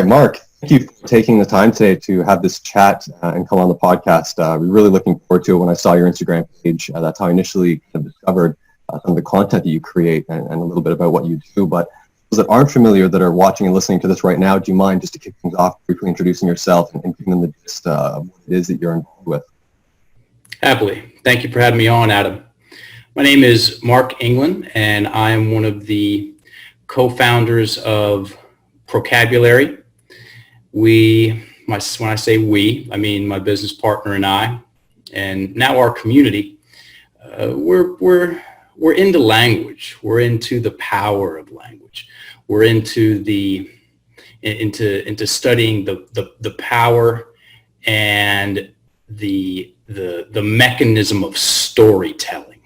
Mark, thank you for taking the time today to have this chat and come on the podcast. We're really looking forward to it. When I saw your Instagram page, that's how I initially discovered some of the content that you create and a little bit about what you do. But those that aren't familiar, that are watching and listening to this right now, do you mind just to kick things off, briefly introducing yourself and giving them the gist of what it is that you're involved with? Happily. Thank you for having me on, Adam. My name is Mark Engle, and I am one of the co-founders of Procabulary. When I say we, I mean my business partner and I, and now our community. We're into language. We're into the power of language. We're into studying the power and the mechanism of storytelling.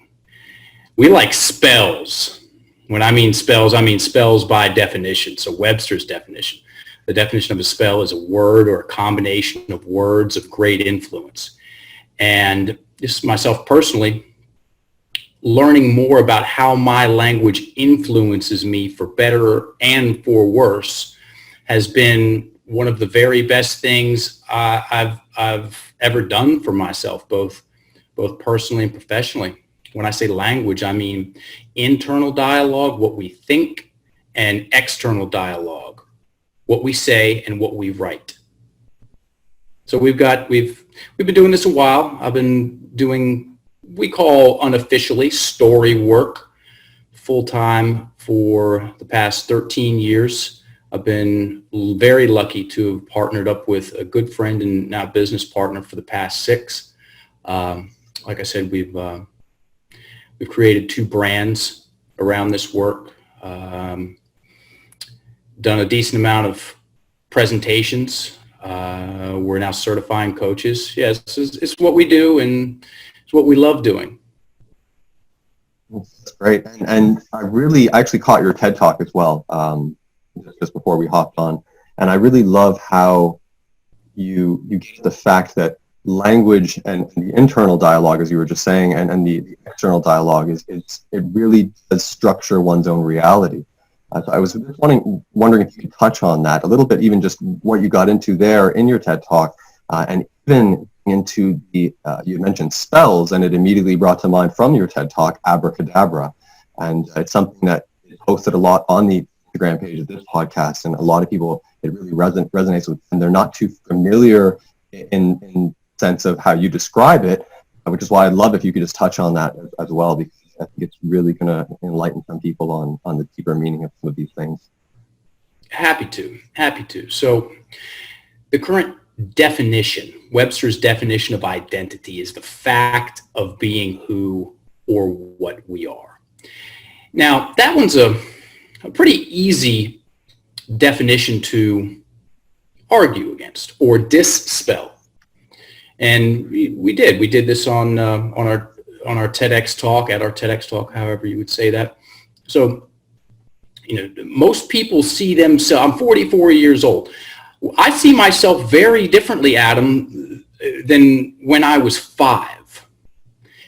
We like spells. When I mean spells by definition. So Webster's definition. The definition of a spell is a word or a combination of words of great influence. And just myself personally, learning more about how my language influences me for better and for worse has been one of the very best things I've ever done for myself, both personally and professionally. When I say language, I mean internal dialogue, what we think, and external dialogue, what we say and what we write. So we've been doing this a while. I've been doing, we call unofficially, story work full-time for the past 13 years. I've been very lucky to have partnered up with a good friend and now business partner for the past 6. Like I said, we've created 2 brands around this work. Done a decent amount of presentations. We're now certifying coaches. Yes, it's what we do, and it's what we love doing. That's great. And I actually caught your TED Talk as well, just before we hopped on. And I really love how you get the fact that language and the internal dialogue, as you were just saying, and the external dialogue it really does structure one's own reality. So I was just wondering if you could touch on that a little bit, even just what you got into there in your TED Talk, and even into you mentioned spells, and it immediately brought to mind from your TED Talk, Abracadabra. And it's something that is posted a lot on the Instagram page of this podcast, and a lot of people, it really resonates with, and they're not too familiar in sense of how you describe it, which is why I'd love if you could just touch on that as well, because I think it's really going to enlighten some people on the deeper meaning of some of these things. Happy to. So the current definition, Webster's definition of identity, is the fact of being who or what we are. Now, that one's a pretty easy definition to argue against or dispel. And we did this on our TEDx talk, at our TEDx talk, however you would say that. So, most people see themselves, I'm 44 years old. I see myself very differently, Adam, than when I was 5.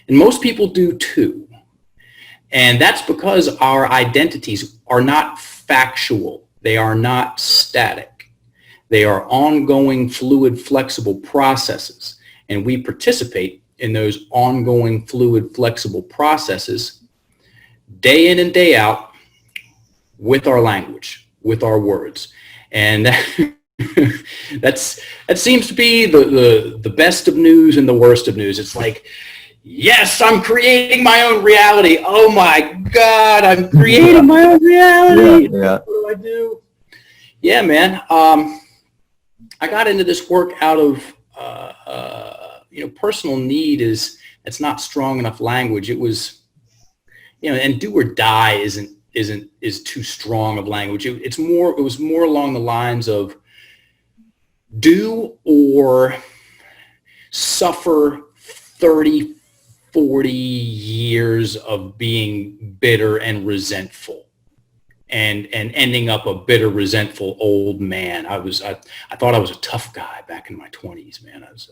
And most people do too. And that's because our identities are not factual. They are not static. They are ongoing, fluid, flexible processes. And we participate in those ongoing, fluid, flexible processes day in and day out with our language, with our words. And that seems to be the best of news and the worst of news. It's like, yes, I'm creating my own reality. Oh my God, I'm creating my own reality. Yeah. What do I do? Yeah, man. I got into this work out of personal need. It's not strong enough language. It was, and do or die is too strong of language. It was more along the lines of do or suffer 30, 40 years of being bitter and resentful and ending up a bitter, resentful old man. I thought I was a tough guy back in my 20s, man. I was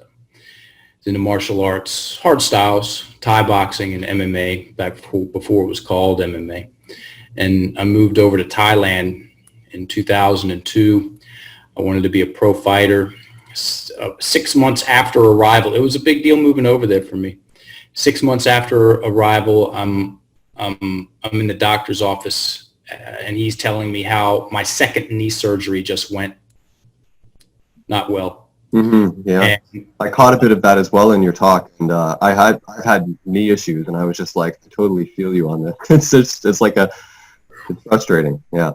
into martial arts, hard styles, Thai boxing and MMA back before it was called MMA. And I moved over to Thailand in 2002. I wanted to be a pro fighter. 6 months after arrival, it was a big deal moving over there for me. 6 months after arrival, I'm in the doctor's office, and he's telling me how my second knee surgery just went not well. Mm-hmm, yeah, and I caught a bit of that as well in your talk, and I've had knee issues, and I was just like, I totally feel you on this. It's like it's frustrating, yeah.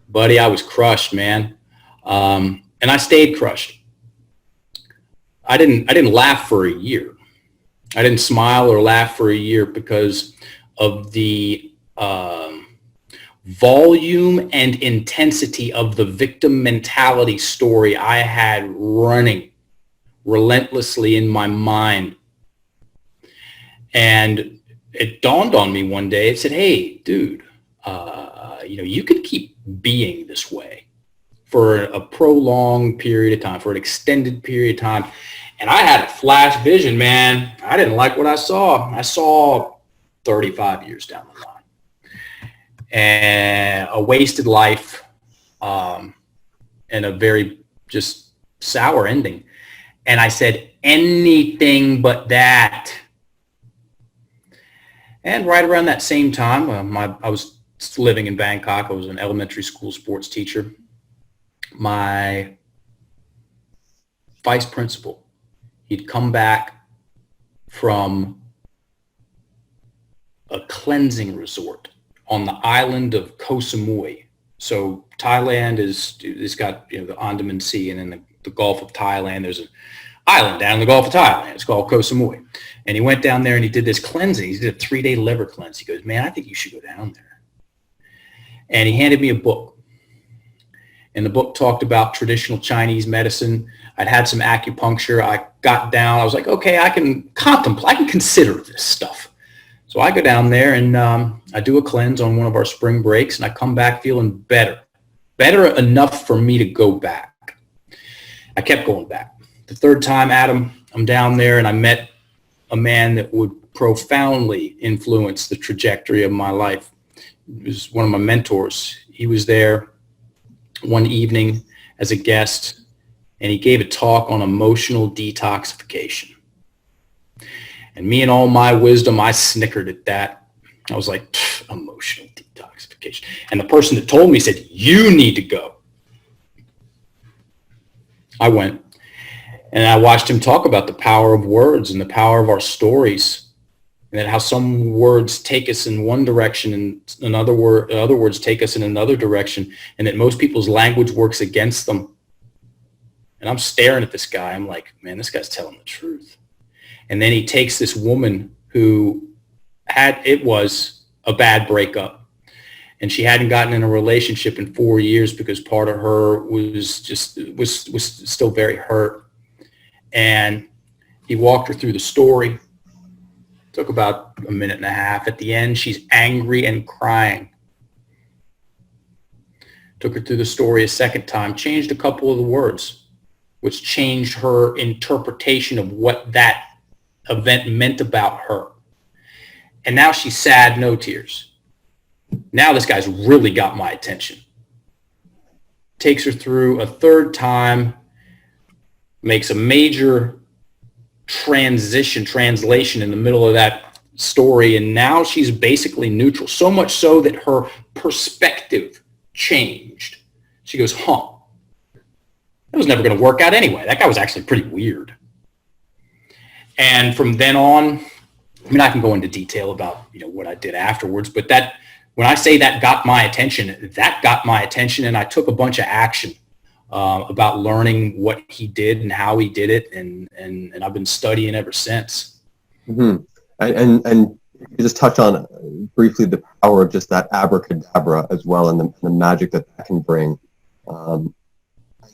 Buddy, I was crushed, man, and I stayed crushed. I didn't laugh for a year. I didn't smile or laugh for a year because of the volume and intensity of the victim mentality story I had running relentlessly in my mind. And it dawned on me one day. It said, hey, dude, you could keep being this way for a prolonged period of time, for an extended period of time. And I had a flash vision, man. I didn't like what I saw. I saw 35 years down the line. And a wasted life, and a very just sour ending. And I said, anything but that. And right around that same time, I was living in Bangkok. I was an elementary school sports teacher. My vice principal, he'd come back from a cleansing resort on the island of Koh Samui. So Thailand is got the Andaman Sea, and in the Gulf of Thailand, there's an island down in the Gulf of Thailand. It's called Koh Samui. And he went down there and he did this cleansing. He did a 3-day liver cleanse. He goes, man, I think you should go down there. And he handed me a book. And the book talked about traditional Chinese medicine. I'd had some acupuncture. I got down. I was like, okay, I can consider this stuff. So I go down there and I do a cleanse on one of our spring breaks, and I come back feeling better enough for me to go back. I kept going back. The third time, Adam, I'm down there and I met a man that would profoundly influence the trajectory of my life. He was one of my mentors. He was there one evening as a guest, and he gave a talk on emotional detoxification. And me and all my wisdom, I snickered at that. I was like, emotional detoxification. And the person that told me said, you need to go. I went, and I watched him talk about the power of words and the power of our stories, and then how some words take us in one direction and other words take us in another direction, and that most people's language works against them. And I'm staring at this guy. I'm like, man, this guy's telling the truth. And then he takes this woman who it was a bad breakup, and she hadn't gotten in a relationship in 4 years because part of her was still very hurt. And he walked her through the story. Took about a minute and a half. At the end, she's angry and crying. Took her through the story a second time, changed a couple of the words, which changed her interpretation of what that event meant about her. And now she's sad, no tears. Now this guy's really got my attention. Takes her through a third time, makes a major translation in the middle of that story, and now she's basically neutral, so much so that her perspective changed. She goes, it was never going to work out anyway. That guy was actually pretty weird. And from then on, I mean, I can go into detail about what I did afterwards, but that when I say that got my attention, and I took a bunch of action about learning what he did and how he did it, and I've been studying ever since. Mm-hmm. And you just touch on briefly the power of just that abracadabra as well, and the magic that can bring.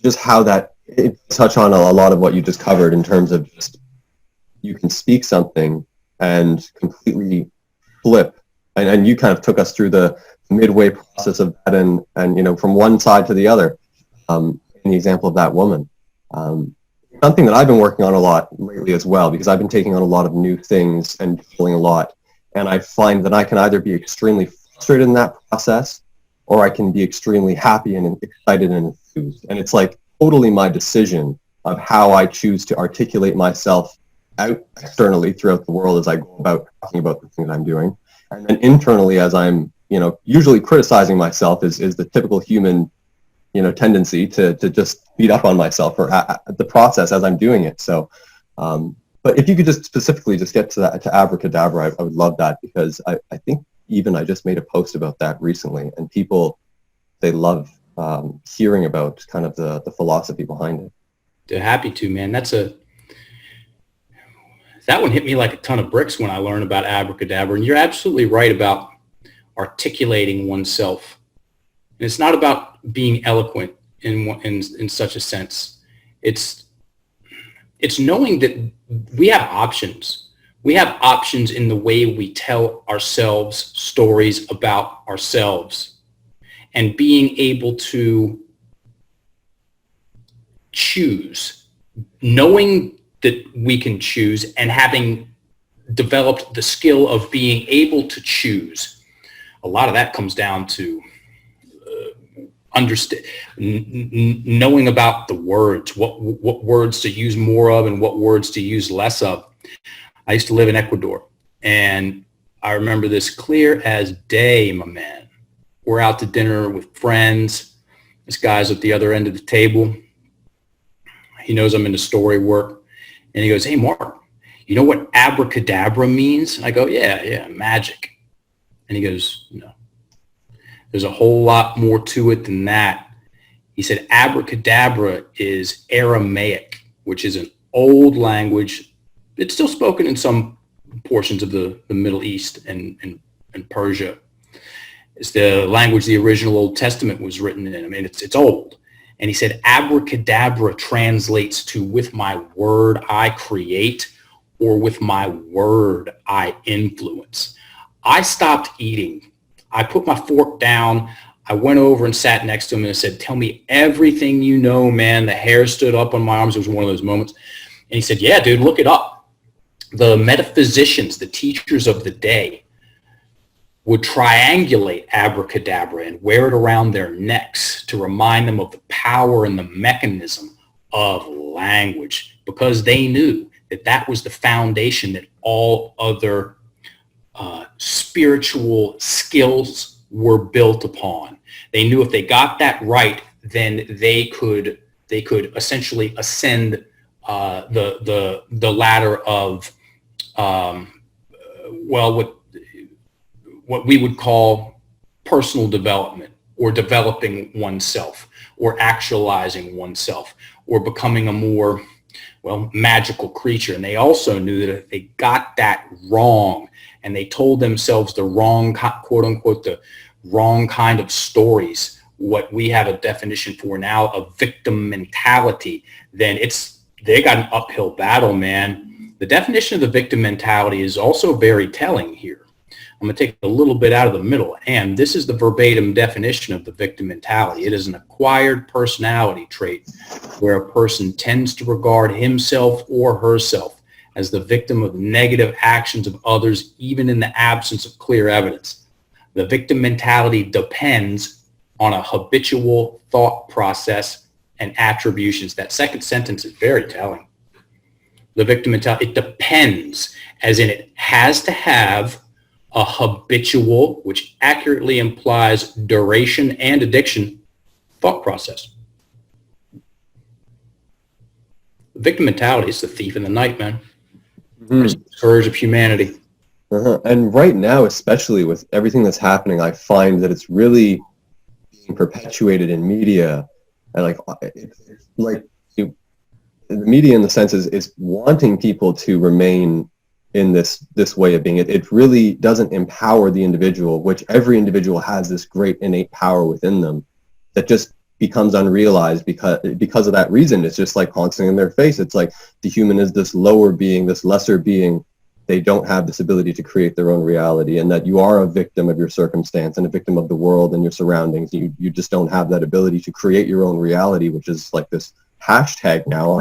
Just how that it touch on a lot of what you just covered in terms of just you can speak something and completely flip, and you kind of took us through the midway process of that, and from one side to the other. In the example of that woman, something that I've been working on a lot lately as well, because I've been taking on a lot of new things and doing a lot, and I find that I can either be extremely frustrated in that process, or I can be extremely happy and excited and enthused. And it's like totally my decision of how I choose to articulate myself out externally throughout the world as I go about talking about the things I'm doing. And then internally, as I'm, usually criticizing myself is the typical human, tendency to just beat up on myself or the process as I'm doing it. So, but if you could just specifically just get to that, to Abracadabra, I would love that, because I think even I just made a post about that recently, and people, they love hearing about kind of the philosophy behind it. They're happy to, man. That one hit me like a ton of bricks when I learned about Abracadabra. And you're absolutely right about articulating oneself. And it's not about being eloquent in such a sense. It's knowing that we have options. We have options in the way we tell ourselves stories about ourselves, and being able to choose, knowing that we can choose, and having developed the skill of being able to choose. A lot of that comes down to knowing about the words, what words to use more of and what words to use less of. I used to live in Ecuador, and I remember this clear as day, my man. We're out to dinner with friends. This guy's at the other end of the table. He knows I'm into story work. And he goes, "Hey, Mark, you know what abracadabra means?" And I go, yeah, magic. And he goes, "No, there's a whole lot more to it than that." He said, "Abracadabra is Aramaic, which is an old language. It's still spoken in some portions of the Middle East and Persia. It's the language the original Old Testament was written in. I mean, it's old." And he said, "Abracadabra translates to with my word I create, or with my word I influence." I stopped eating. I put my fork down. I went over and sat next to him and I said, "Tell me everything you know, man." The hair stood up on my arms. It was one of those moments. And he said, "Yeah, dude, look it up." The metaphysicians, the teachers of the day, would triangulate abracadabra and wear it around their necks to remind them of the power and the mechanism of language, because they knew that that was the foundation that all other spiritual skills were built upon. They knew if they got that right, then they could essentially ascend the ladder of what we would call personal development, or developing oneself, or actualizing oneself, or becoming a more, magical creature. And they also knew that if they got that wrong, and they told themselves the wrong, quote unquote, the wrong kind of stories, what we have a definition for now of victim mentality, then they got an uphill battle, man. The definition of the victim mentality is also very telling here. I'm going to take a little bit out of the middle, and this is the verbatim definition of the victim mentality. It is an acquired personality trait where a person tends to regard himself or herself as the victim of negative actions of others, even in the absence of clear evidence. The victim mentality depends on a habitual thought process and attributions. That second sentence is very telling. The victim mentality, it depends, as in it has to have a habitual, which accurately implies duration and addiction, thought process. The victim mentality is the thief in the night, man. It's the scourge of humanity. And right now, especially with everything that's happening, I find that it's really being perpetuated in media. And the media, in the sense, is wanting people to remain in this way of being. It really doesn't empower the individual, which every individual has this great innate power within them that just becomes unrealized because of that reason. It's just like constantly in their face. It's like the human is this lower being, this lesser being. They don't have this ability to create their own reality, and that you are a victim of your circumstance and a victim of the world and your surroundings. You just don't have that ability to create your own reality, which is like this hashtag now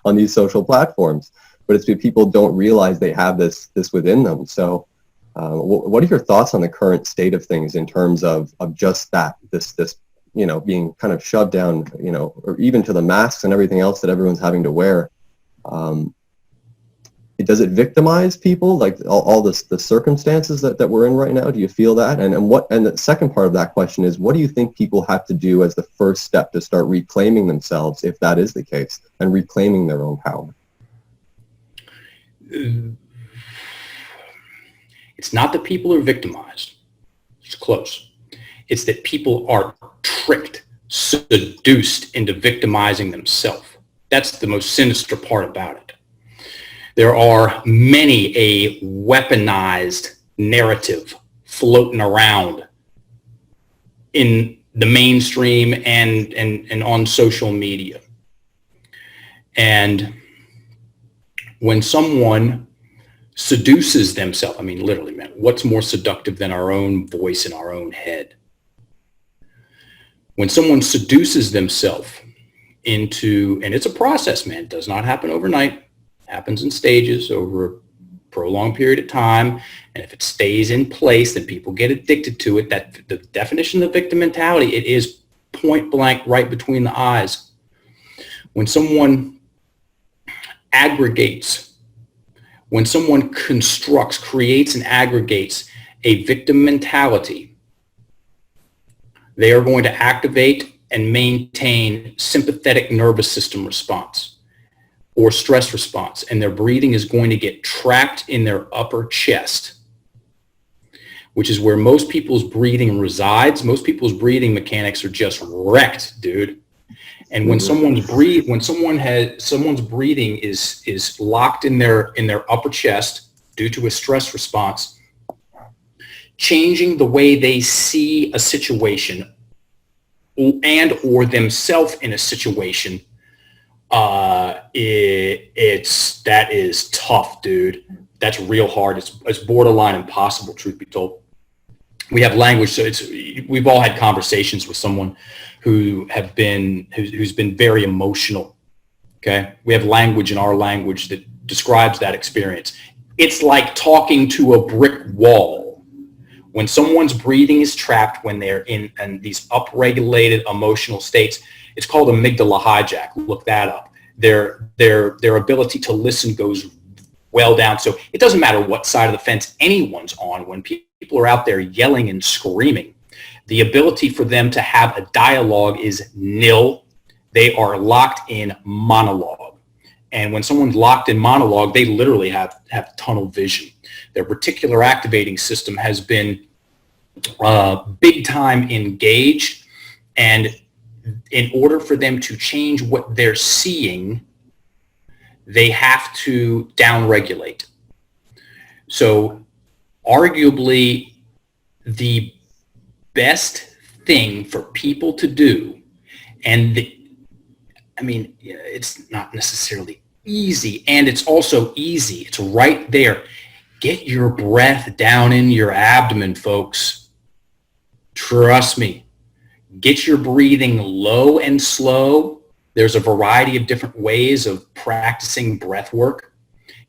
on these social platforms. But it's because people don't realize they have this within them. So what are your thoughts on the current state of things in terms of just that, this being kind of shoved down, or even to the masks and everything else that everyone's having to wear. Does it victimize people, like all the circumstances that we're in right now? Do you feel that? And the second part of that question is, what do you think people have to do as the first step to start reclaiming themselves, if that is the case, and reclaiming their own power? It's not that people are victimized. It's close. It's that people are tricked, seduced into victimizing themselves. That's the most sinister part about it. There are many a weaponized narrative floating around in the mainstream and on social media. And when someone seduces themselves, I mean, literally, man, what's more seductive than our own voice in our own head? When someone seduces themselves into, and it's a process, man, it does not happen overnight. Happens in stages over a prolonged period of time, and if it stays in place, then people get addicted to it. That the definition of victim mentality, it is point blank right between the eyes. When someone aggregates, when someone constructs, creates, and aggregates a victim mentality, they are going to activate and maintain sympathetic nervous system response or stress response, and their breathing is going to get trapped in their upper chest, which is where most people's breathing resides. Most people's breathing mechanics are just wrecked, dude. And when someone's breathing is locked in their upper chest due to a stress response, changing the way they see a situation and or themselves in a situation, that is tough, dude. That's real hard. It's borderline impossible, truth be told. We have language, so we've all had conversations with someone who's been very emotional. Okay, we have language in our language that describes that experience. It's like talking to a brick wall. When someone's breathing is trapped, when they're in these upregulated emotional states, it's called amygdala hijack. Look that up. Their ability to listen goes well down. So it doesn't matter what side of the fence anyone's on. When people are out there yelling and screaming, the ability for them to have a dialogue is nil. They are locked in monologue. And when someone's locked in monologue, they literally have tunnel vision. Their reticular activating system has been big time engaged. And in order for them to change what they're seeing, they have to downregulate. So arguably the best thing for people to do, and it's not necessarily easy, and it's also easy. It's right there. Get your breath down in your abdomen, folks. Trust me. Get your breathing low and slow. There's a variety of different ways of practicing breath work.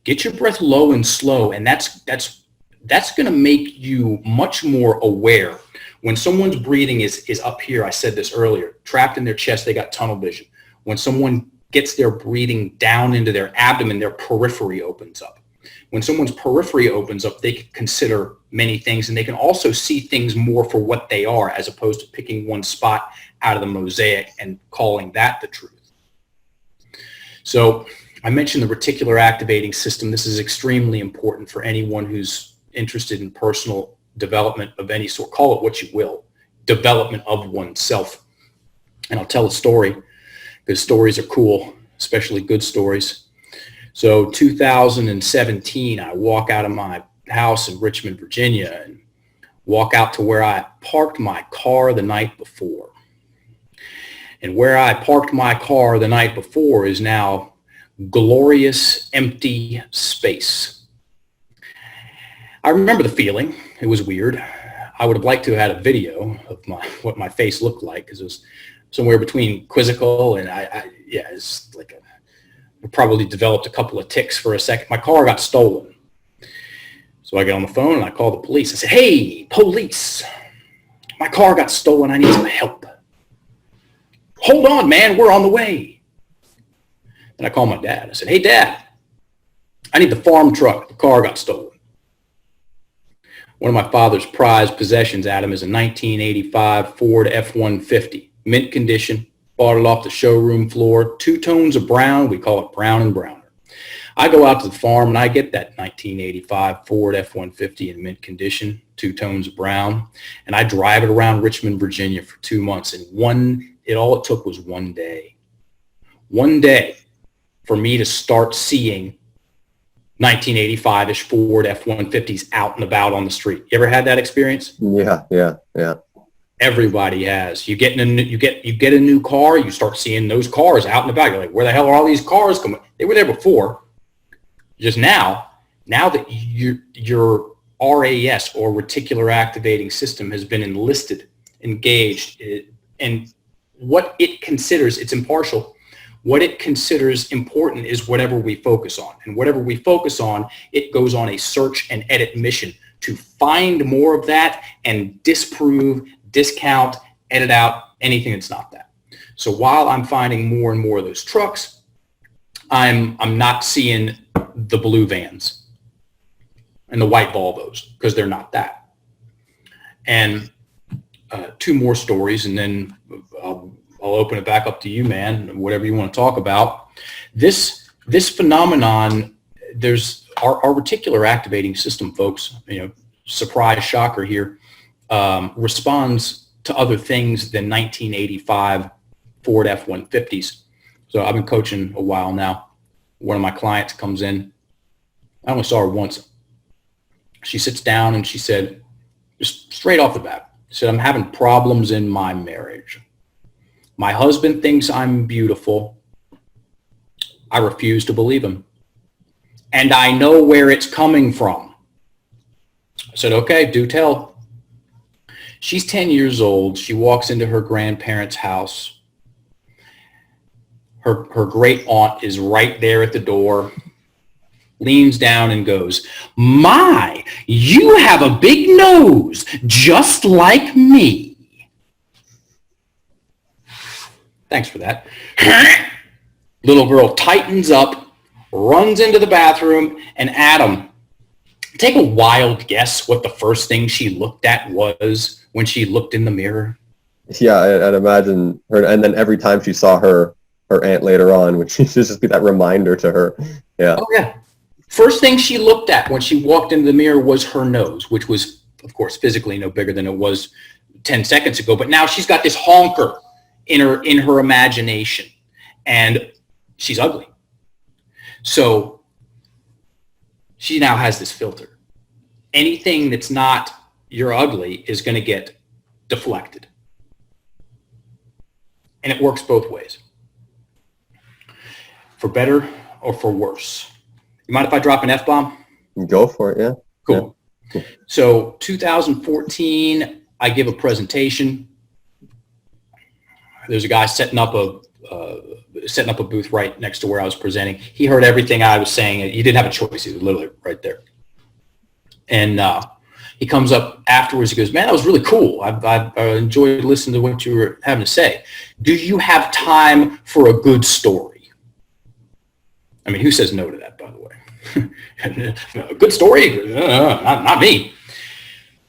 Get your breath low and slow, and that's going to make you much more aware. When someone's breathing is up here, I said this earlier, trapped in their chest, they got tunnel vision. When someone gets their breathing down into their abdomen, their periphery opens up. When someone's periphery opens up, they can consider many things, and they can also see things more for what they are, as opposed to picking one spot out of the mosaic and calling that the truth. So I mentioned the reticular activating system. This is extremely important for anyone who's interested in personal development of any sort. Call it what you will, development of oneself. And I'll tell a story, because stories are cool, especially good stories. So 2017, I walk out of my house in Richmond, Virginia, and walk out to where I parked my car the night before. And where I parked my car the night before is now glorious empty space. I remember the feeling. It was weird. I would have liked to have had a video of what my face looked like, because it was somewhere between quizzical and it's like I probably developed a couple of tics for a second. My car got stolen. So I get on the phone and I call the police. I said, "Hey, police, my car got stolen. I need some help." Hold on, man, we're on the way. And I called my dad. I said, hey, Dad, I need the farm truck. The car got stolen. One of my father's prized possessions, Adam, is a 1985 Ford F-150, mint condition, bought it off the showroom floor, 2 tones of brown. We call it brown and browner. I go out to the farm and I get that 1985 Ford F-150 in mint condition, 2 tones of brown, and I drive it around Richmond, Virginia for 2 months. And all it took was 1 day. 1 day for me to start seeing 1985-ish Ford F-150s out and about on the street. You ever had that experience? Yeah. Everybody has. You get a new car, you start seeing those cars out and about. You're like, where the hell are all these cars coming? They were there before. Just now that your RAS, or reticular activating system, has been engaged, and what it considers, it's impartial. What it considers important is whatever we focus on. And whatever we focus on, it goes on a search and edit mission to find more of that and disprove, discount, edit out anything that's not that. So while I'm finding more and more of those trucks, I'm not seeing the blue vans and the white Volvos, because they're not that. And 2 more stories, and then I'll open it back up to you, man, whatever you want to talk about. This phenomenon, there's our reticular activating system, folks, surprise shocker here, responds to other things than 1985 Ford F-150s. So I've been coaching a while now. One of my clients comes in. I only saw her once. She sits down and she said, just straight off the bat, she said, I'm having problems in my marriage. My husband thinks I'm beautiful. I refuse to believe him. And I know where it's coming from. I said, okay, do tell. She's 10 years old. She walks into her grandparents' house. Her great aunt is right there at the door, leans down and goes, my, you have a big nose, just like me. Thanks for that. Little girl tightens up, runs into the bathroom, and Adam, take a wild guess what the first thing she looked at was when she looked in the mirror. Yeah, I'd imagine her, and then every time she saw her aunt later on, would just be that reminder to her. Yeah. Oh, yeah. First thing she looked at when she walked into the mirror was her nose, which was, of course, physically no bigger than it was 10 seconds ago. But now she's got this honker in her imagination, and she's ugly. So she now has this filter. Anything that's not you're ugly is going to get deflected. And it works both ways. For better or for worse. You mind if I drop an F-bomb? Go for it, yeah. Cool. Yeah. So 2014, I give a presentation. There's a guy setting up a booth right next to where I was presenting. He heard everything I was saying. He didn't have a choice. He was literally right there. And he comes up afterwards. He goes, man, that was really cool. I enjoyed listening to what you were having to say. Do you have time for a good story? I mean, who says no to that, by the way? A good story? Not me.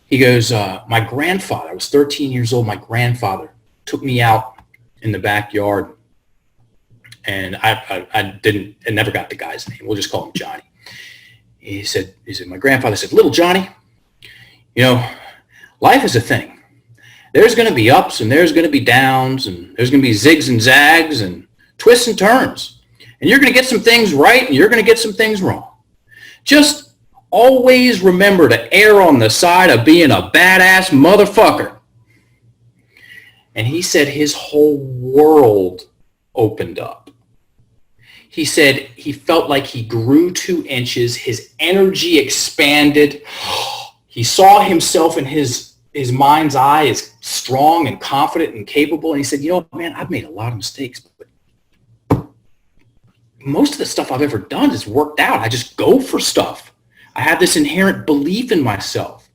He goes, my grandfather, I was 13 years old. My grandfather took me out in the backyard, and I never got the guy's name. We'll just call him Johnny. He said, my grandfather said, little Johnny, life is a thing. There's going to be ups and there's going to be downs, and there's going to be zigs and zags and twists and turns. And you're going to get some things right and you're going to get some things wrong. Just always remember to err on the side of being a badass motherfucker. And he said his whole world opened up. He said he felt like he grew 2 inches. His energy expanded. He saw himself in his mind's eye as strong and confident and capable. And he said, man, I've made a lot of mistakes, but most of the stuff I've ever done has worked out. I just go for stuff. I have this inherent belief in myself.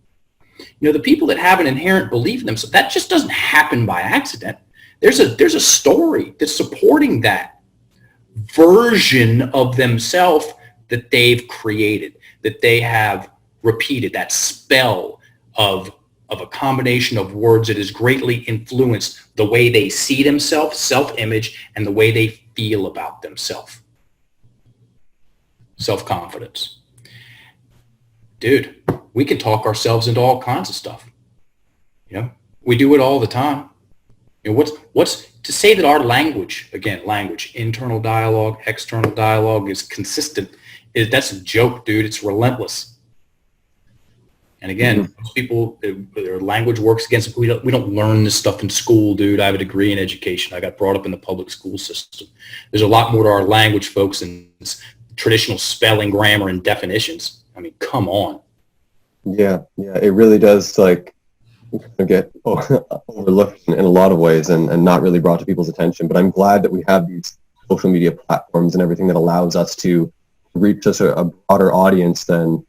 The people that have an inherent belief in themselves, that just doesn't happen by accident. There's a story that's supporting that version of themselves that they've created, that they have repeated, that spell of a combination of words that has greatly influenced the way they see themselves, self-image, and the way they feel about themselves. Self-confidence. Dude, we can talk ourselves into all kinds of stuff. You know, we do it all the time. You know, what's to say that our language, again, language, internal dialogue, external dialogue is consistent, that's a joke, dude. It's relentless. And again, most people, their language works against them. We don't learn this stuff in school, dude. I have a degree in education. I got brought up in the public school system. There's a lot more to our language, folks, than traditional spelling, grammar, and definitions. I mean, come on. Yeah, it really does get overlooked in a lot of ways and not really brought to people's attention. But I'm glad that we have these social media platforms and everything that allows us to reach such a broader audience than,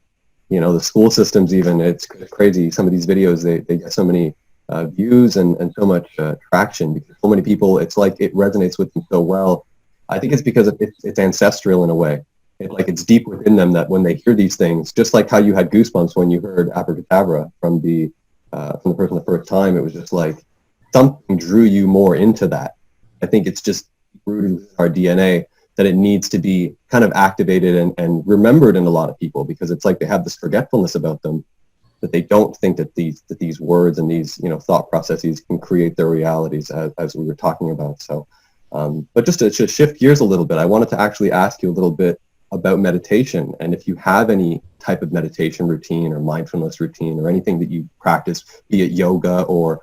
you know, the school systems even. It's crazy. Some of these videos, they get so many views and so much traction because so many people, it's like it resonates with them so well. I think it's because it's ancestral in a way. It's deep within them that when they hear these things, just like how you had goosebumps when you heard Abracadabra from the person the first time, it was just like something drew you more into that. I think it's just rooted in our DNA that it needs to be kind of activated and remembered in a lot of people, because it's like they have this forgetfulness about them that they don't think that these words and these, you know, thought processes can create their realities as we were talking about. So, but just to shift gears a little bit, I wanted to actually ask you a little bit about meditation, and if you have any type of meditation routine or mindfulness routine or anything that you practice, be it yoga or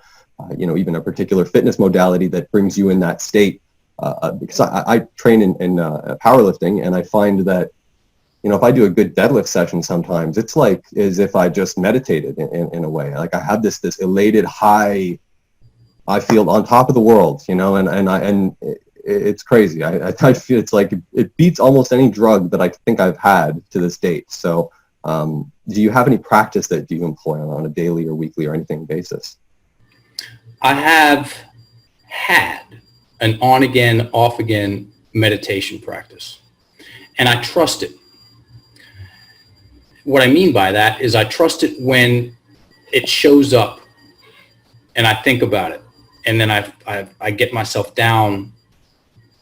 you know, even a particular fitness modality that brings you in that state. Because I train in powerlifting, and I find that, you know, if I do a good deadlift session, sometimes it's like as if I just meditated in a way. Like I have this elated high, I feel on top of the world, you know, and it's crazy. I feel it's like it beats almost any drug that I think I've had to this date. So do you have any practice that you employ on a daily or weekly or anything basis? I have had an on-again, off-again meditation practice, and I trust it. What I mean by that is I trust it when it shows up and I think about it, and then I get myself down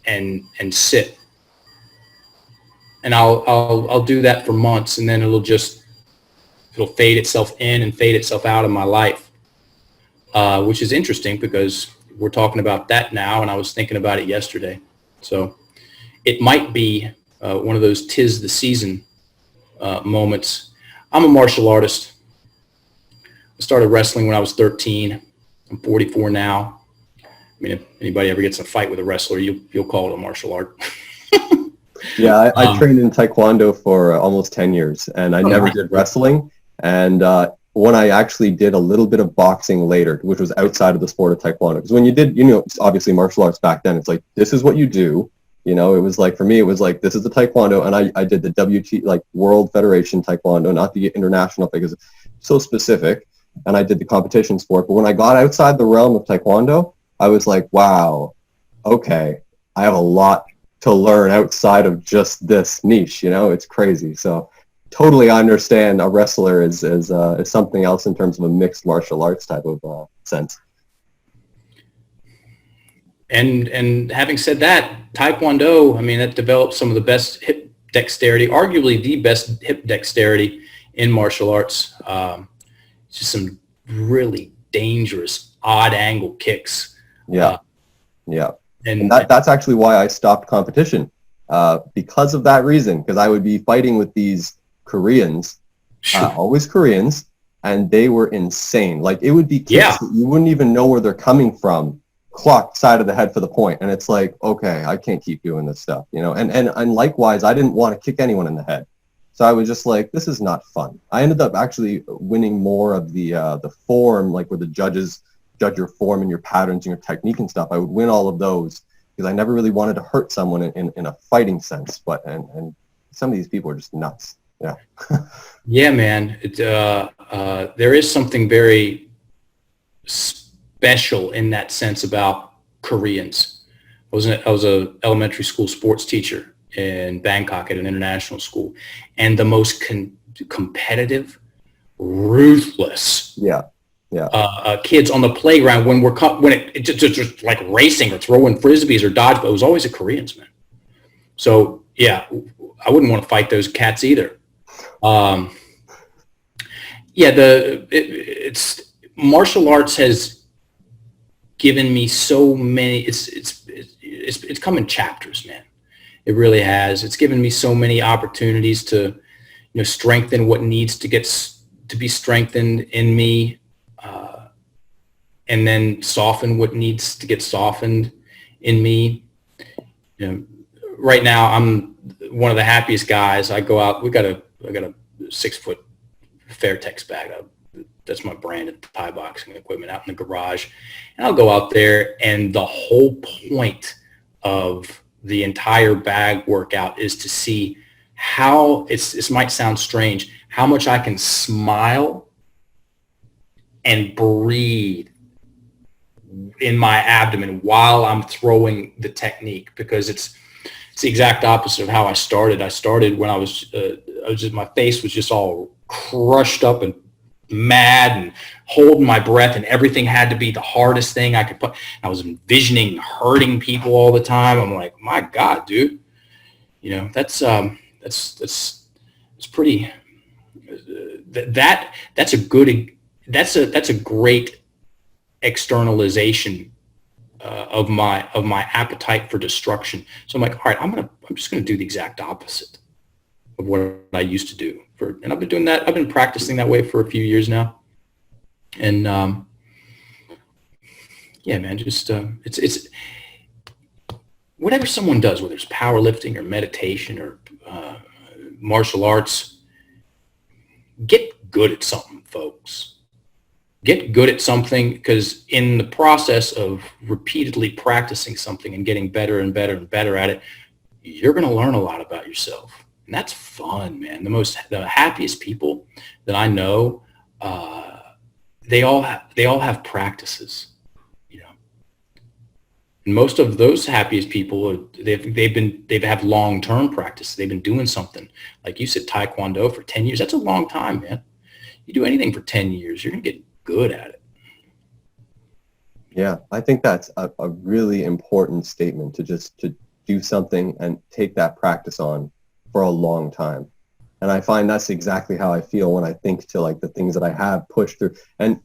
and sit, and I'll do that for months, and then it'll fade itself in and fade itself out of my life, which is interesting because we're talking about that now, and I was thinking about it yesterday. So it might be one of those 'tis the season moments. I'm a martial artist. I started wrestling when I was 13. I'm 44 now. I mean, if anybody ever gets in a fight with a wrestler, you'll call it a martial art. Yeah, I trained in Taekwondo for almost 10 years, and I never did wrestling. And when I actually did a little bit of boxing later, which was outside of the sport of Taekwondo, because when you did, you know, obviously martial arts back then, it's like, this is what you do. You know, it was like, for me, it was like, this is the Taekwondo, and I did the World Federation Taekwondo, not the international, because it's so specific, and I did the competition sport. But when I got outside the realm of Taekwondo, I was like, wow, okay, I have a lot to learn outside of just this niche, you know, it's crazy. So totally understand a wrestler is something else in terms of a mixed martial arts type of sense. And having said that, Taekwondo, I mean, that developed some of the best hip dexterity, arguably the best hip dexterity in martial arts. Just some really dangerous odd angle kicks. Yeah. And that's actually why I stopped competition, because of that reason, because I would be fighting with these Koreans, always Koreans, and they were insane. Like, it would be kicks that you wouldn't even know where they're coming from, clocked side of the head for the point, and it's like, okay, I can't keep doing this stuff, you know. And likewise, I didn't want to kick anyone in the head, so I was just like, this is not fun. I ended up actually winning more of the form, like where the judges judge your form and your patterns and your technique and stuff. I would win all of those because I never really wanted to hurt someone in a fighting sense. But and some of these people are just nuts. Yeah. Yeah, man. There is something very special in that sense about Koreans. I was a elementary school sports teacher in Bangkok at an international school, and the most competitive, ruthless kids on the playground when it just like racing or throwing frisbees or dodgeball. It was always the Koreans, man. So yeah, I wouldn't want to fight those cats either. It's martial arts has given me so many. It's come in chapters, man. It really has. It's given me so many opportunities to, strengthen what needs to be strengthened in me, and then soften what needs to get softened in me. Right now I'm one of the happiest guys. I go out. I got a 6-foot Fairtex bag. That's my brand of Thai boxing equipment out in the garage. And I'll go out there, and the whole point of the entire bag workout is to see how this might sound strange, how much I can smile and breathe in my abdomen while I'm throwing the technique, because it's the exact opposite of how I started. I started when I was my face was just all crushed up and mad and holding my breath, and everything had to be the hardest thing I could put. I was envisioning hurting people all the time. I'm like, my God, dude, that's pretty, that's a great externalization of my appetite for destruction. So I'm like, all right, I'm just gonna do the exact opposite of what I used to do. And I've been doing that. I've been practicing that way for a few years now. And yeah, man, just it's whatever someone does, whether it's powerlifting or meditation or martial arts, get good at something, folks. Get good at something, because in the process of repeatedly practicing something and getting better and better and better at it, you're going to learn a lot about yourself. And that's fun, man. The happiest people that I know, they all have practices, And most of those happiest people, they've had long-term practice. They've been doing something, like you said, Taekwondo for 10 years. That's a long time, man. You do anything for 10 years, you're going to get good at it. Yeah, I think that's a really important statement, to do something and take that practice on for a long time. And I find that's exactly how I feel when I think to like the things that I have pushed through. And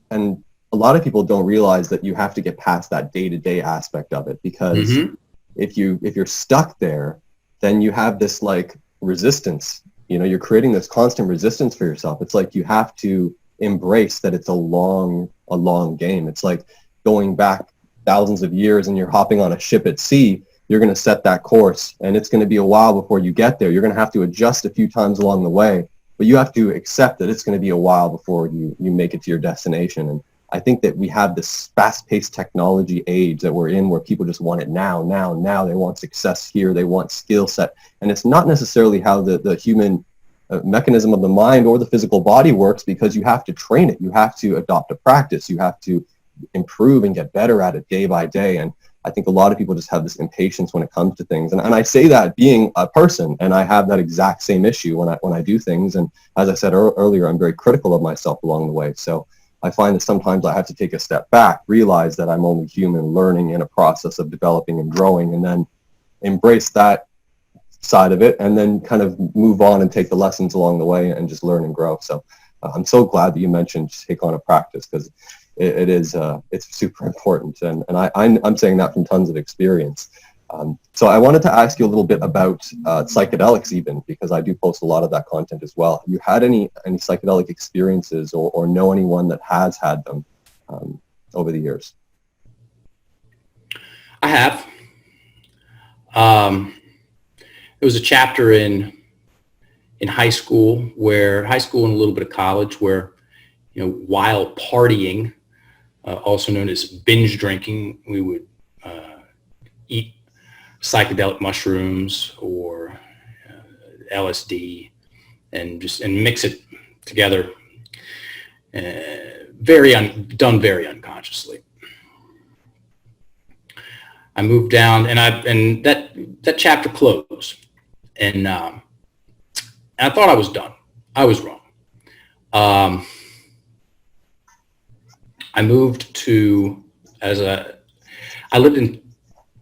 a lot of people don't realize that you have to get past that day-to-day aspect of it, because if you're stuck there, then you have this like resistance. You're creating this constant resistance for yourself. It's like you have to embrace that it's a long game. It's like going back thousands of years and you're hopping on a ship at sea. You're going to set that course, and it's going to be a while before you get there. You're going to have to adjust a few times along the way, but you have to accept that it's going to be a while before you make it to your destination. And I think that we have this fast-paced technology age that we're in, where people just want it now. They want success here. They want skill set. And it's not necessarily how the human mechanism of the mind or the physical body works, because you have to train it. You have to adopt a practice. You have to improve and get better at it day by day. And I think a lot of people just have this impatience when it comes to things. And I say that being a person, and I have that exact same issue when I do things. And as I said earlier, I'm very critical of myself along the way. So I find that sometimes I have to take a step back, realize that I'm only human, learning in a process of developing and growing, and then embrace that side of it, and then kind of move on and take the lessons along the way and just learn and grow. So I'm so glad that you mentioned take on a practice, because it's super important. And I'm saying that from tons of experience. So I wanted to ask you a little bit about psychedelics, even, because I do post a lot of that content as well. Have you had any psychedelic experiences, or know anyone that has had them over the years? I have. There was a chapter in high school and a little bit of college where, while partying, also known as binge drinking, we would eat psychedelic mushrooms or LSD and mix it together, done very unconsciously. I moved down, and that chapter closed, and I thought I was done. I was wrong. I moved to I lived in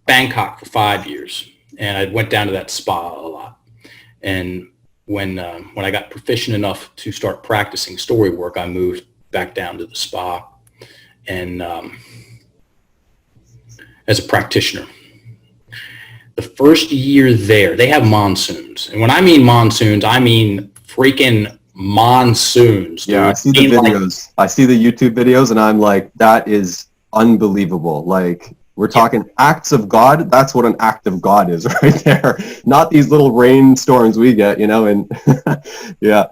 Bangkok for 5 years, and I went down to that spa a lot. And when I got proficient enough to start practicing story work, I moved back down to the spa, and as a practitioner. The first year there, they have monsoons. And when I mean monsoons, I mean freaking monsoons. Dude. Yeah, I see the videos. I see the YouTube videos, and I'm like, that is unbelievable. Like, we're talking acts of God. That's what an act of God is right there. Not these little rainstorms we get, and yeah.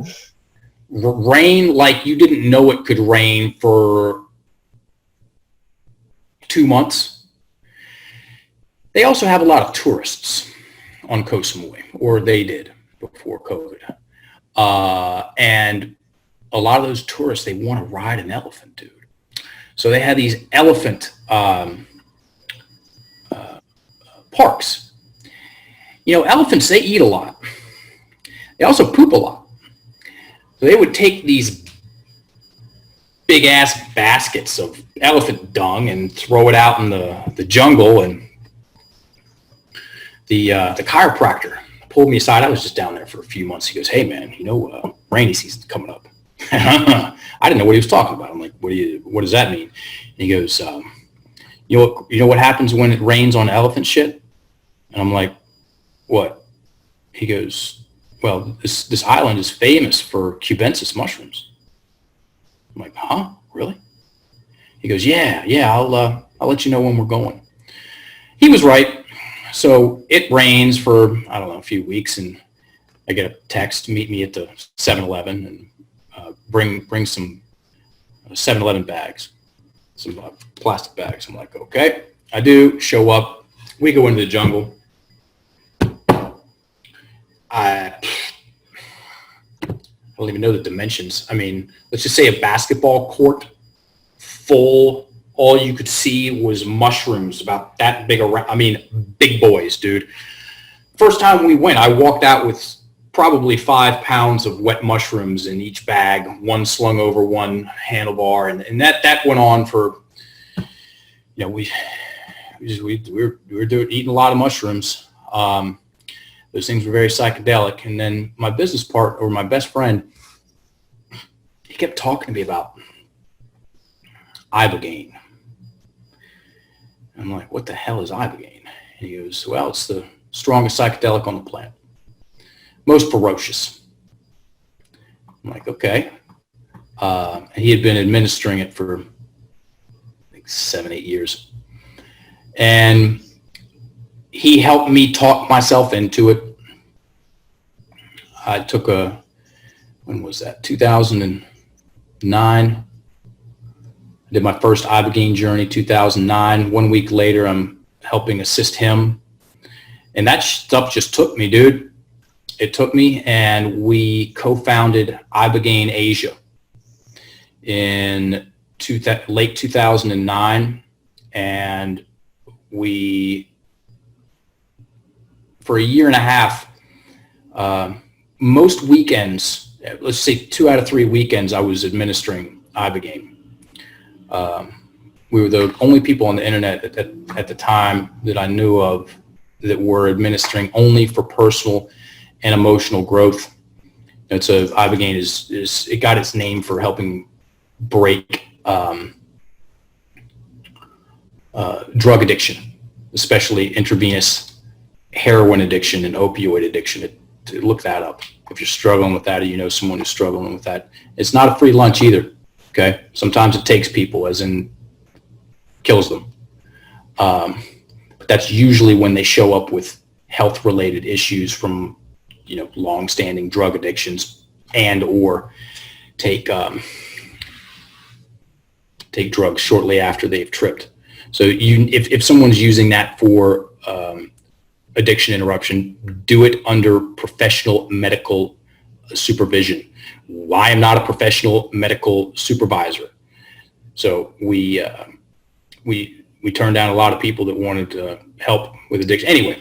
Rain like you didn't know it could rain for 2 months. They also have a lot of tourists on Koh Samui, or they did before COVID. And a lot of those tourists, they want to ride an elephant, dude. So they had these elephant parks. Elephants, they eat a lot. They also poop a lot. So they would take these big ass baskets of elephant dung and throw it out in the jungle. And the chiropractor pulled me aside. I was just down there for a few months. He goes, "Hey man, rainy season's coming up." I didn't know what he was talking about. I'm like, what does that mean? And he goes, you know what happens when it rains on elephant shit? And I'm like, what? He goes, well, this island is famous for cubensis mushrooms. I'm like, huh? Really? He goes, yeah, I'll let you know when we're going. He was right. So it rains for, I don't know, a few weeks, and I get a text, meet me at the 7-Eleven, and bring some 7-Eleven bags, some plastic bags. I'm like, okay, I do. Show up. We go into the jungle. I don't even know the dimensions. I mean, let's just say a basketball court full. All you could see was mushrooms about that big around. I mean, big boys, dude. First time we went, I walked out with probably 5 pounds of wet mushrooms in each bag, one slung over one handlebar. And that went on for, we were eating a lot of mushrooms. Those things were very psychedelic. And then my business partner, or my best friend, he kept talking to me about Ibogaine. I'm like, what the hell is Ibogaine? And he goes, well, it's the strongest psychedelic on the planet. Most ferocious. I'm like, okay. And he had been administering it for like 7-8 years. And he helped me talk myself into it. I took when was that? 2009. I did my first Ibogaine Journey, 2009. 1 week later, I'm helping assist him. And that stuff just took me, dude. It took me, and we co-founded Ibogaine Asia in late 2009. And we, for a year and a half, most weekends, let's say 2 out of 3 weekends, I was administering Ibogaine. We were the only people on the internet at the time that I knew of that were administering only for personal and emotional growth. Ibogaine is it got its name for helping break drug addiction, especially intravenous heroin addiction and opioid addiction. Look that up if you're struggling with that, or you know someone who's struggling with that. It's not a free lunch either. Okay, sometimes it takes people, as in kills them. But that's usually when they show up with health-related issues from, long-standing drug addictions, and or take drugs shortly after they've tripped. So if someone's using that for addiction interruption, do it under professional medical supervision. I am not a professional medical supervisor. So we we turned down a lot of people that wanted to help with addiction. Anyway,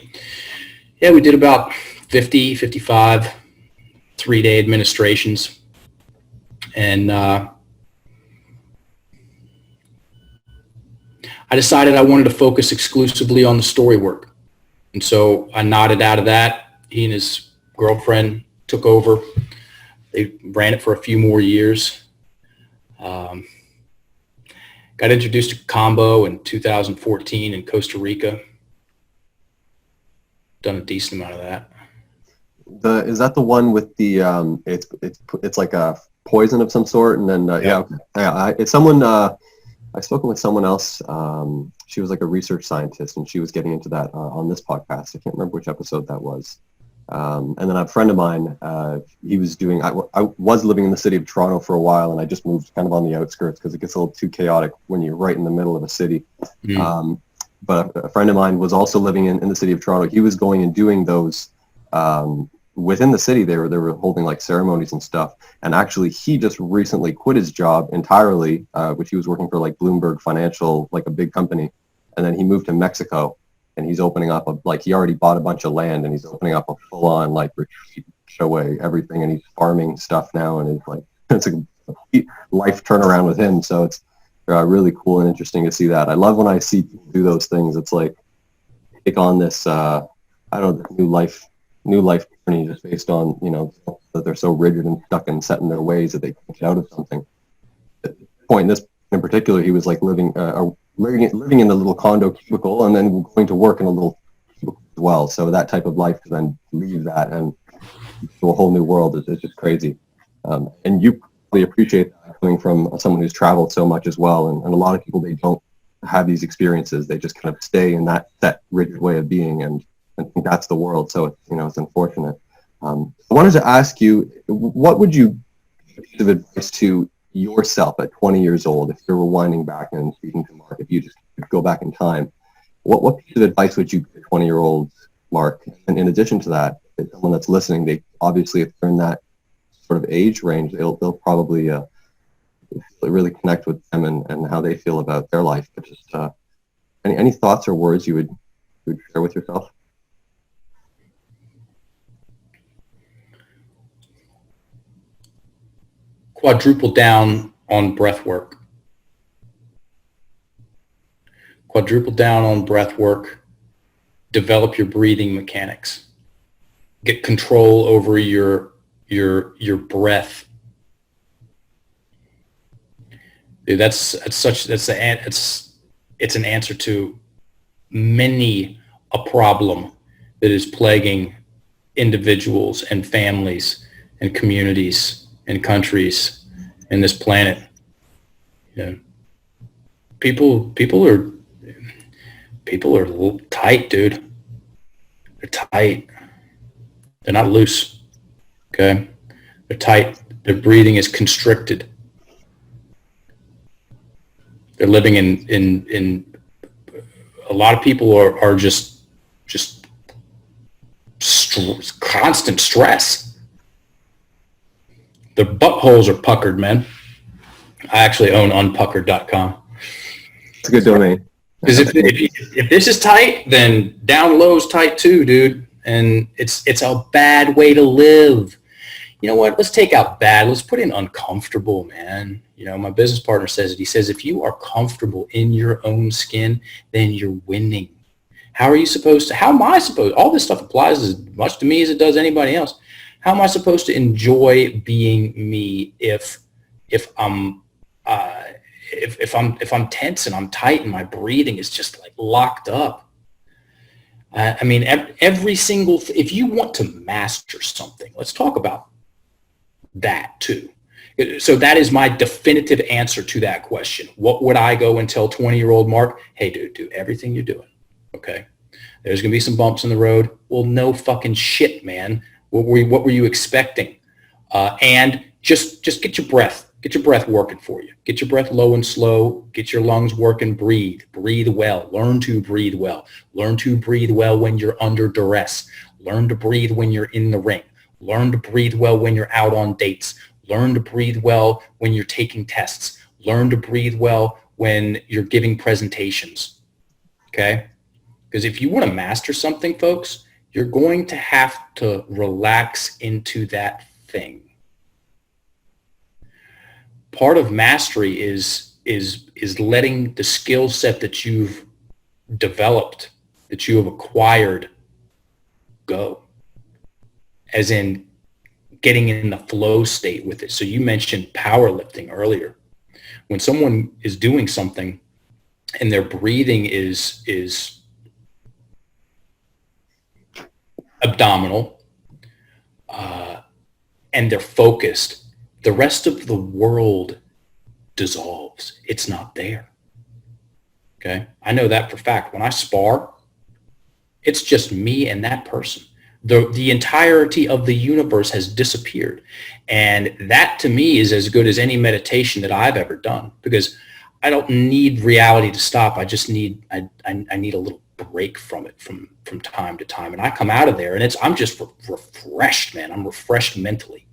yeah, we did about 50, 55 3-day administrations. And I decided I wanted to focus exclusively on the story work. And so I nodded out of that. He and his girlfriend took over. They ran it for a few more years. Got introduced to Combo in 2014 in Costa Rica. Done a decent amount of that. Is that the one with the it's like a poison of some sort, and then it's someone I've spoken with someone else. She was like a research scientist, and she was getting into that on this podcast. I can't remember which episode that was. And then a friend of mine, he was doing. I was living in the city of Toronto for a while, and I just moved kind of on the outskirts because it gets a little too chaotic when you're right in the middle of a city. Mm. But a friend of mine was also living in the city of Toronto. He was going and doing those within the city. They were holding like ceremonies and stuff. And actually, he just recently quit his job entirely, which he was working for like Bloomberg Financial, like a big company, and then he moved to Mexico. And he's opening up he already bought a bunch of land, and he's opening up a full-on like retreat, show away everything, and he's farming stuff now, and it's like it's a complete life turnaround with him. So it's really cool and interesting to see that. I love when I see people do those things. It's like take on this new life journey just based on that they're so rigid and stuck and set in their ways that they can't get out of something. At this point, this in particular, he was like living in a little condo cubicle and then going to work in a little cubicle as well. So that type of life to then leave that and to a whole new world is just crazy. And you probably appreciate that coming from someone who's traveled so much as well. And a lot of people, they don't have these experiences. They just kind of stay in that rigid way of being and think that's the world. So it's unfortunate. I wanted to ask you, what would you give advice to yourself at 20 years old, if you're rewinding back and speaking to Mark, if you just go back in time, what piece of advice would you give 20-year-old Mark? And in addition to that, if someone that's listening, they obviously, if they're in that sort of age range, they'll probably really connect with them and how they feel about their life. But just any thoughts or words you would share with yourself? Quadruple down on breath work. Quadruple down on breath work. Develop your breathing mechanics. Get control over your breath. Dude, it's an answer to many a problem that is plaguing individuals and families and communities and countries in this planet. People are a little tight, dude. They're tight. They're not loose. Okay? They're tight. Their breathing is constricted. They're living in a lot of people are just constant stress. Their buttholes are puckered, man. I actually own unpuckered.com. It's a good domain. Because if this is tight, then down low is tight too, dude. And it's a bad way to live. You know what? Let's take out bad. Let's put in uncomfortable, man. My business partner says it. He says, if you are comfortable in your own skin, then you're winning. How am I supposed? All this stuff applies as much to me as it does anybody else. How am I supposed to enjoy being me if I'm tense and I'm tight and my breathing is just like locked up? Every single if you want to master something, let's talk about that too. So that is my definitive answer to that question. What would I go and tell 20-year-old Mark? Hey, dude, do everything you're doing. Okay. There's going to be some bumps in the road. Well, no fucking shit, man. What were you expecting? And just get your breath. Get your breath working for you. Get your breath low and slow. Get your lungs working. Breathe. Breathe well. Learn to breathe well. Learn to breathe well when you're under duress. Learn to breathe when you're in the ring. Learn to breathe well when you're out on dates. Learn to breathe well when you're taking tests. Learn to breathe well when you're giving presentations. Okay? Because if you want to master something, folks, you're going to have to relax into that thing. Part of mastery is letting the skill set that you've developed, that you have acquired, go. As in getting in the flow state with it. So you mentioned powerlifting earlier. When someone is doing something and their breathing is abdominal, and they're focused, the rest of the world dissolves. It's not there. Okay? I know that for a fact. When I spar, it's just me and that person. The entirety of the universe has disappeared. And that to me is as good as any meditation that I've ever done, because I don't need reality to stop. I just need, I need a little break from it from time to time. And I come out of there and I'm just refreshed, man. I'm refreshed mentally.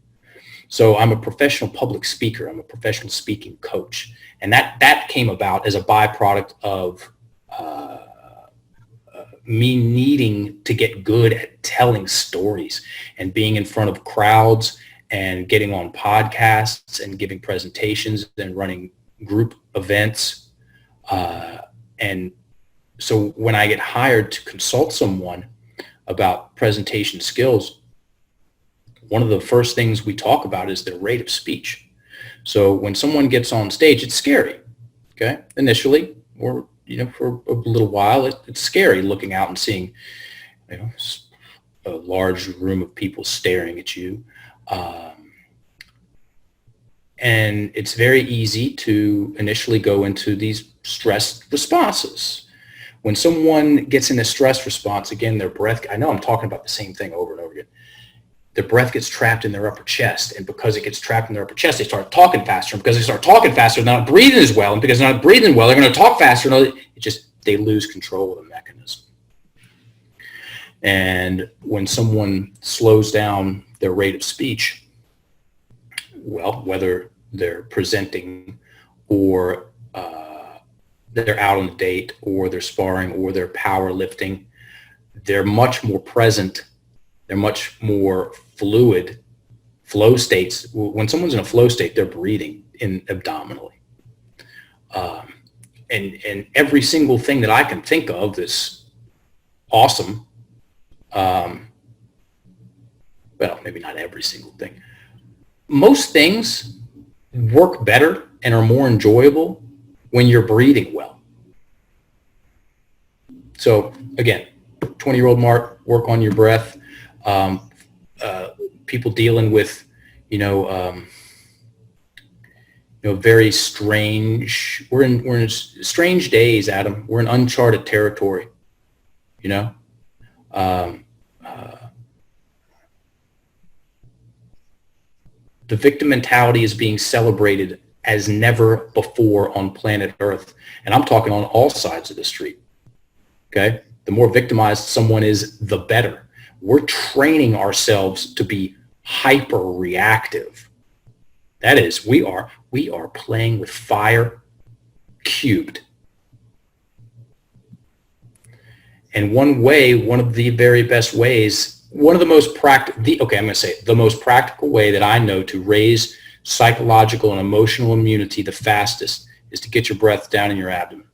So I'm a professional public speaker. I'm a professional speaking coach. And that came about as a byproduct of me needing to get good at telling stories and being in front of crowds and getting on podcasts and giving presentations and running group events. And so when I get hired to consult someone about presentation skills, one of the first things we talk about is their rate of speech. So when someone gets on stage, it's scary, okay? Initially, or, for a little while, it's scary looking out and seeing, a large room of people staring at you. And it's very easy to initially go into these stress responses. When someone gets in a stress response, again, their breath, I know I'm talking about the same thing over and over again. Their breath gets trapped in their upper chest. And because it gets trapped in their upper chest, they start talking faster. And because they start talking faster, they're not breathing as well. And because they're not breathing well, they're going to talk faster. And they lose control of the mechanism. And when someone slows down their rate of speech, well, whether they're presenting or they're out on a date or they're sparring or they're powerlifting, they're much more present. They're much more fluid flow states. When someone's in a flow state, they're breathing in abdominally. And every single thing that I can think of that's awesome, well, maybe not every single thing. Most things work better and are more enjoyable when you're breathing well. So again, 20-year-old Mark, work on your breath. People dealing with, very strange. We're in strange days, Adam. We're in uncharted territory. The victim mentality is being celebrated as never before on planet Earth, and I'm talking on all sides of the street. Okay, the more victimized someone is, the better. We're training ourselves to be hyper reactive. That is, we are playing with fire cubed. And one of the very best ways, one of the most the most practical way that I know to raise psychological and emotional immunity the fastest is to get your breath down in your abdomen.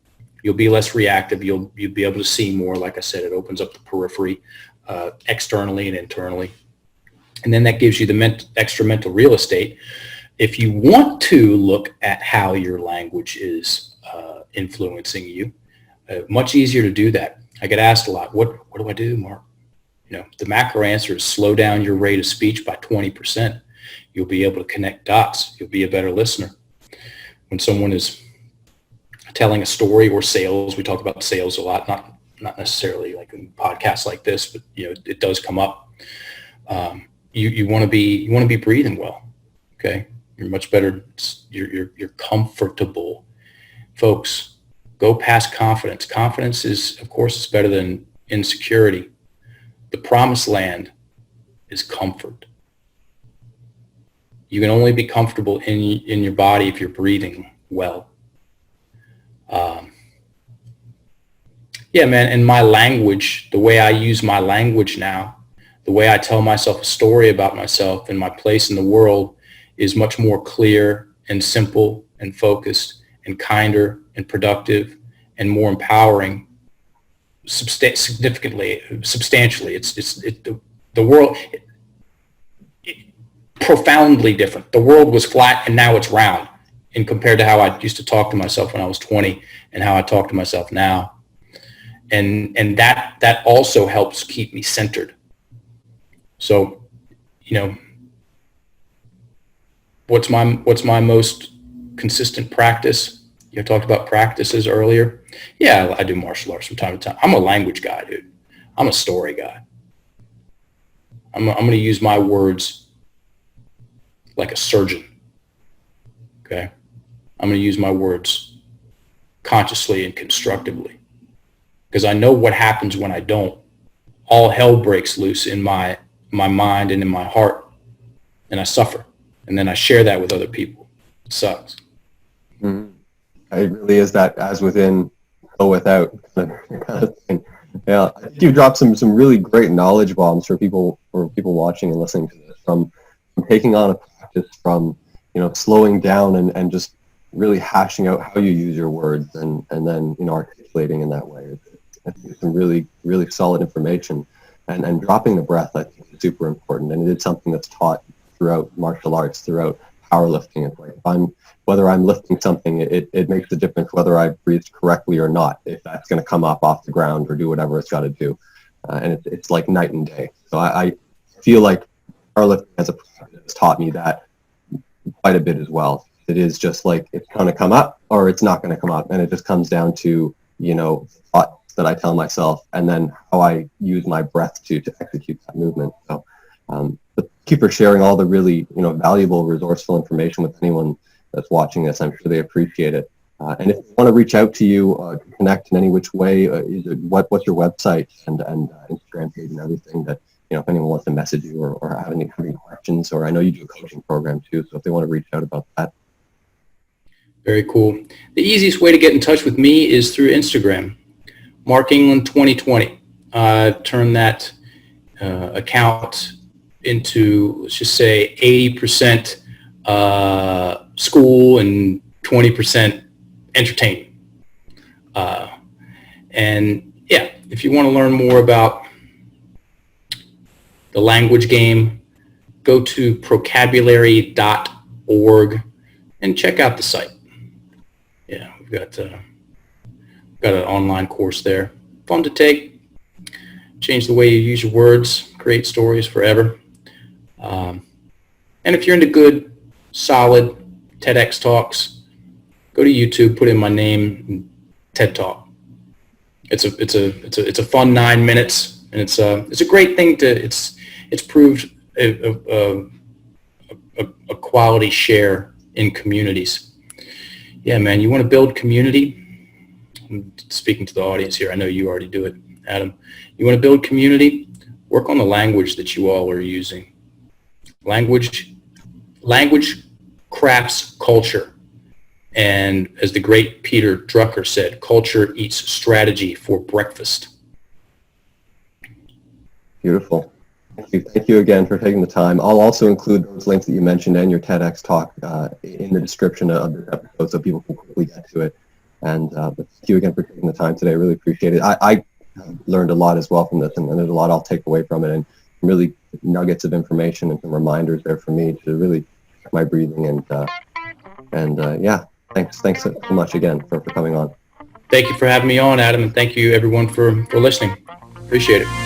You'll be less reactive. You'll be able to see more. Like I said, it opens up the periphery externally and internally. And then that gives you the extra mental real estate. If you want to look at how your language is influencing you, much easier to do that. I get asked a lot, what do I do, Mark? The macro answer is slow down your rate of speech by 20%. You'll be able to connect dots. You'll be a better listener. When someone is telling a story or sales, we talk about sales a lot, not necessarily like in podcasts like this, but it does come up. You want to be breathing well. Okay, you're much better. You're comfortable, folks. Go past confidence. Confidence is, of course, it's better than insecurity. The promised land is comfort. You can only be comfortable in your body if you're breathing well. Yeah, man. And my language, the way I use my language now, the way I tell myself a story about myself and my place in the world is much more clear and simple and focused and kinder and productive and more empowering substantially. The world, profoundly different. The world was flat and now it's round, and compared to how I used to talk to myself when I was 20 and how I talk to myself now. And that also helps keep me centered. So, what's my most consistent practice? You talked about practices earlier. Yeah, I do martial arts from time to time. I'm a language guy, dude. I'm a story guy. I'm going to use my words like a surgeon. Okay? I'm going to use my words consciously and constructively, because I know what happens when I don't. All hell breaks loose in my mind and in my heart, and I suffer. And then I share that with other people. It sucks. Mm-hmm. It really is that as within, so without kind of thing. Yeah, I think you dropped some really great knowledge bombs for people watching and listening to this, from taking on a practice, from slowing down and just really hashing out how you use your words, and then articulating in that way. I think it's some really solid information, and dropping the breath, I think, is super important, and it is something that's taught throughout martial arts, throughout powerlifting. It's like whether I'm lifting something, it makes a difference whether I breathed correctly or not, if that's going to come up off the ground or do whatever it's got to do. And it's like night and day. So I feel like powerlifting as a practice has taught me that quite a bit as well. It is just like, it's going to come up or it's not going to come up. And it just comes down to, thoughts that I tell myself, and then how I use my breath to execute that movement. So, but thank you for sharing all the really, valuable, resourceful information with anyone that's watching this. I'm sure they appreciate it. And if you want to reach out to you, connect in any which way, what's your website and Instagram page and everything, that, if anyone wants to message you or have any questions, or I know you do a coaching program too, so if they want to reach out about that. Very cool. The easiest way to get in touch with me is through Instagram, Mark England 2020. Turn that account into, let's just say, 80% school and 20% entertainment. And yeah, if you want to learn more about the language game, go to procabulary.org and check out the site. Yeah, we've got an online course there. Fun to take. Change the way you use your words. Create stories forever. And if you're into good, solid TEDx talks, go to YouTube, put in my name, TED Talk. It's a fun 9 minutes, and it's a great thing to. It's proved a quality share in communities. Yeah, man, you want to build community? I'm speaking to the audience here. I know you already do it, Adam. You want to build community? Work on the language that you all are using. Language crafts culture. And as the great Peter Drucker said, culture eats strategy for breakfast. Beautiful. Thank you again for taking the time. I'll also include those links that you mentioned and your TEDx talk in the description of this episode, so people can quickly get to it. And but thank you again for taking the time today. I really appreciate it. I learned a lot as well from this, and there's a lot I'll take away from it, and really nuggets of information and some reminders there for me to really check my breathing. And yeah, thanks so much again for coming on. Thank you for having me on, Adam, and thank you everyone for listening. Appreciate it.